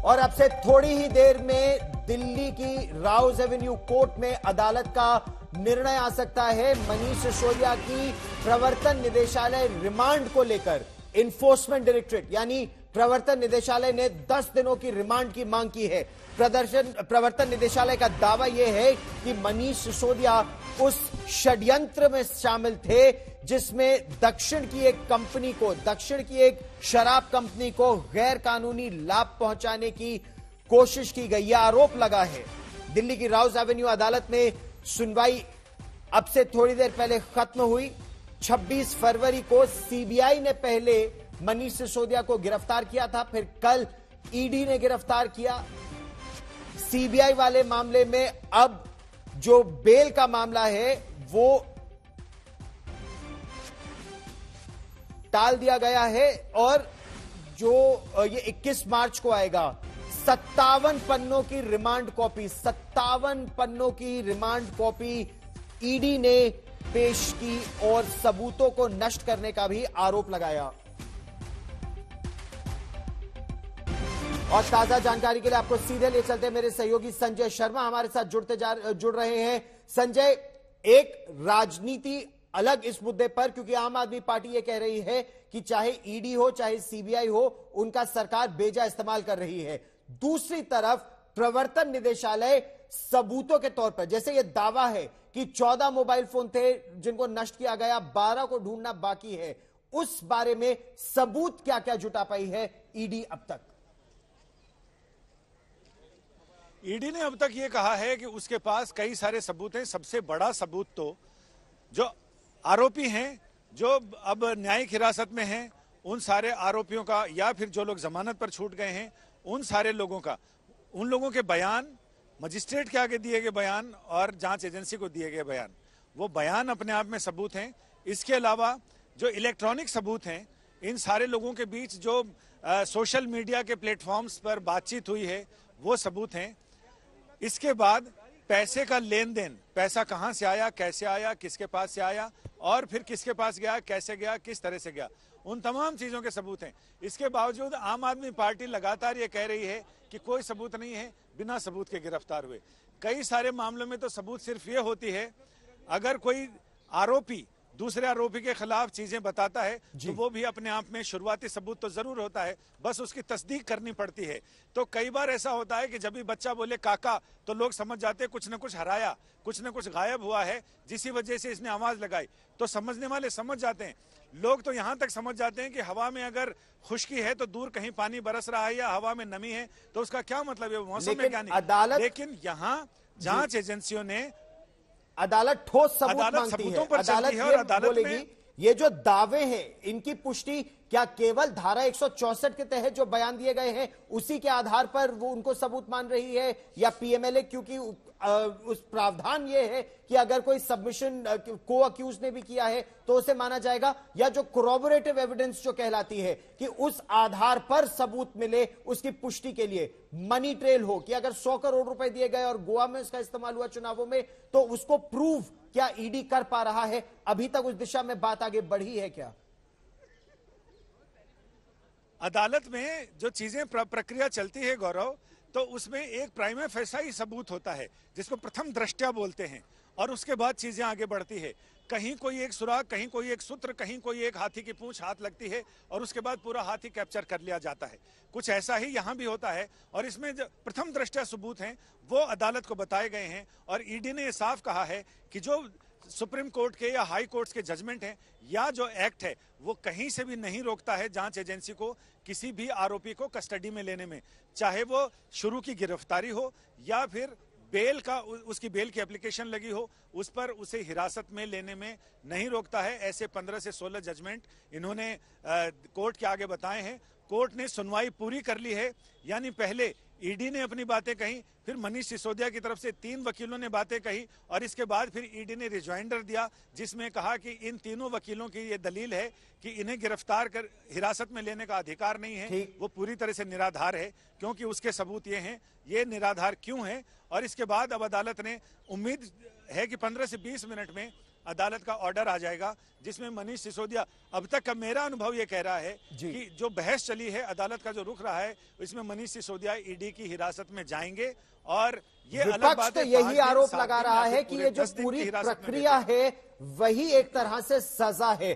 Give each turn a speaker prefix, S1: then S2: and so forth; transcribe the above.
S1: और अब से थोड़ी ही देर में दिल्ली की राउज एवेन्यू कोर्ट में अदालत का निर्णय आ सकता है। मनीष सिसोदिया की प्रवर्तन निदेशालय रिमांड को लेकर इन्फोर्समेंट डायरेक्टरेट यानी प्रवर्तन निदेशालय ने 10 दिनों की रिमांड की मांग की है। प्रवर्तन निदेशालय का दावा यह है कि मनीष सिसोदिया उस षड्यंत्र में शामिल थे जिसमें दक्षिण की एक शराब कंपनी को गैर कानूनी लाभ पहुंचाने की कोशिश की गई। यह आरोप लगा है। दिल्ली की राउज एवेन्यू अदालत में सुनवाई अब से थोड़ी देर पहले खत्म हुई। 26 फरवरी को सीबीआई ने पहले मनीष सिसोदिया को गिरफ्तार किया था, फिर कल ईडी ने गिरफ्तार किया। सीबीआई वाले मामले में अब जो बेल का मामला है वो टाल दिया गया है और जो ये 21 मार्च को आएगा। 57 पन्नों की रिमांड कॉपी ईडी ने पेश की और सबूतों को नष्ट करने का भी आरोप लगाया। और ताजा जानकारी के लिए आपको सीधे ले चलते मेरे सहयोगी संजय शर्मा हमारे साथ जुड़ रहे हैं। संजय, एक राजनीति अलग इस मुद्दे पर, क्योंकि आम आदमी पार्टी ये कह रही है कि चाहे ईडी हो चाहे सीबीआई हो, उनका सरकार बेजा इस्तेमाल कर रही है। दूसरी तरफ प्रवर्तन निदेशालय सबूतों के तौर पर, जैसे ये दावा है कि 14 मोबाइल फोन थे जिनको नष्ट किया गया, 12 को ढूंढना बाकी है, उस बारे में सबूत क्या क्या जुटा पाई है ईडी अब तक?
S2: ईडी ने अब तक ये कहा है कि उसके पास कई सारे सबूत हैं। सबसे बड़ा सबूत तो जो आरोपी हैं, जो अब न्यायिक हिरासत में हैं, उन सारे आरोपियों का या फिर जो लोग जमानत पर छूट गए हैं उन सारे लोगों का, उन लोगों के बयान, मजिस्ट्रेट के आगे दिए गए बयान और जांच एजेंसी को दिए गए बयान, वो बयान अपने आप में सबूत हैं। इसके अलावा जो इलेक्ट्रॉनिक सबूत हैं, इन सारे लोगों के बीच जो सोशल मीडिया के प्लेटफॉर्म्स पर बातचीत हुई है वो सबूत हैं। इसके बाद पैसे का लेन देन, पैसा कहां से आया, कैसे आया, किसके पास से आया और फिर किसके पास गया, कैसे गया, किस तरह से गया, उन तमाम चीजों के सबूत हैं। इसके बावजूद आम आदमी पार्टी लगातार ये कह रही है कि कोई सबूत नहीं है, बिना सबूत के गिरफ्तार हुए। कई सारे मामलों में तो सबूत सिर्फ ये होती है, अगर कोई आरोपी दूसरे आरोपी के खिलाफ चीजें बताता है तो वो भी अपने आप में शुरुआती सबूत तो जरूर होता है, बस उसकी तस्दीक करनी पड़ती है। तो कई बार ऐसा होता है कि जब भी बच्चा बोले काका तो लोग समझ जाते हैं कुछ न कुछ हराया, कुछ न कुछ गायब हुआ है, जिसी वजह से इसने आवाज लगाई। तो समझने वाले समझ जाते हैं। लोग तो यहां तक समझ जाते हैं कि हवा में अगर खुश्की है तो दूर कहीं पानी बरस रहा है या हवा में नमी है तो उसका क्या मतलब है, मौसम में क्या नहीं। लेकिन यहाँ जांच एजेंसियों ने,
S1: अदालत ठोस सबूत मांगती है। अदालत ये बोलेगी ये जो दावे हैं इनकी पुष्टि क्या केवल धारा 164 के तहत जो बयान दिए गए हैं उसी के आधार पर वो उनको सबूत मान रही है, या पीएमएलए, क्योंकि उस प्रावधान ये है कि अगर कोई सबमिशन को अक्यूज ने भी किया है तो उसे माना जाएगा, या जो कोरोबोरेटिव एविडेंस जो कहलाती है कि उस आधार पर सबूत मिले उसकी पुष्टि के लिए मनी ट्रेल हो कि अगर 100 करोड़ रुपए दिए गए और गोवा में उसका इस्तेमाल हुआ चुनावों में, तो उसको प्रूव क्या ईडी कर पा रहा है? अभी तक उस दिशा में बात आगे बढ़ी है क्या?
S2: अदालत में जो चीजें प्रक्रिया चलती है गौरव, तो उसमें एक प्राइमा फेसाई सबूत होता है जिसको प्रथम दृष्टया बोलते हैं, और उसके बाद चीजें आगे बढ़ती है। कहीं कोई एक सुराग, कहीं कोई एक सूत्र, कहीं कोई एक हाथी की पूंछ हाथ लगती है और उसके बाद पूरा हाथी कैप्चर कर लिया जाता है। कुछ ऐसा ही यहां भी होता है और इसमें जो प्रथम दृष्टया सबूत हैं वो अदालत को बताए गए हैं। और ईडी ने साफ कहा है कि जो सुप्रीम कोर्ट के या हाई कोर्ट्स के जजमेंट हैं या जो एक्ट है वो कहीं से भी नहीं रोकता है जांच एजेंसी को किसी भी आरोपी को कस्टडी में लेने में, चाहे वो शुरू की गिरफ्तारी हो या फिर बेल का, उसकी बेल की एप्लीकेशन लगी हो, उस पर उसे हिरासत में लेने में नहीं रोकता है। ऐसे 15 से 16 जजमेंट इन्होंने कोर्ट के आगे बताए हैं। कोर्ट ने सुनवाई पूरी कर ली है, यानी पहले ईडी ने अपनी बातें कही, फिर मनीष सिसोदिया की तरफ से 3 वकीलों ने बातें कही और इसके बाद फिर ईडी ने रिजॉइंडर दिया जिसमें कहा कि इन तीनों वकीलों की ये दलील है कि इन्हें गिरफ्तार कर हिरासत में लेने का अधिकार नहीं है, वो पूरी तरह से निराधार है, क्योंकि उसके सबूत ये हैं। ये निराधार क्यों है? और इसके बाद अब अदालत ने उम्मीद है कि 15 से 20 मिनट में अदालत का ऑर्डर आ जाएगा जिसमें मनीष सिसोदिया, अब तक का मेरा अनुभव ये कह रहा है कि जो बहस चली है, अदालत का जो रुख रहा है, इसमें मनीष सिसोदिया ईडी की हिरासत में जाएंगे। और ये अलग बात है,
S1: यही आरोप लगा रहा है कि ये जो पूरी प्रक्रिया है वही एक तरह से सजा है।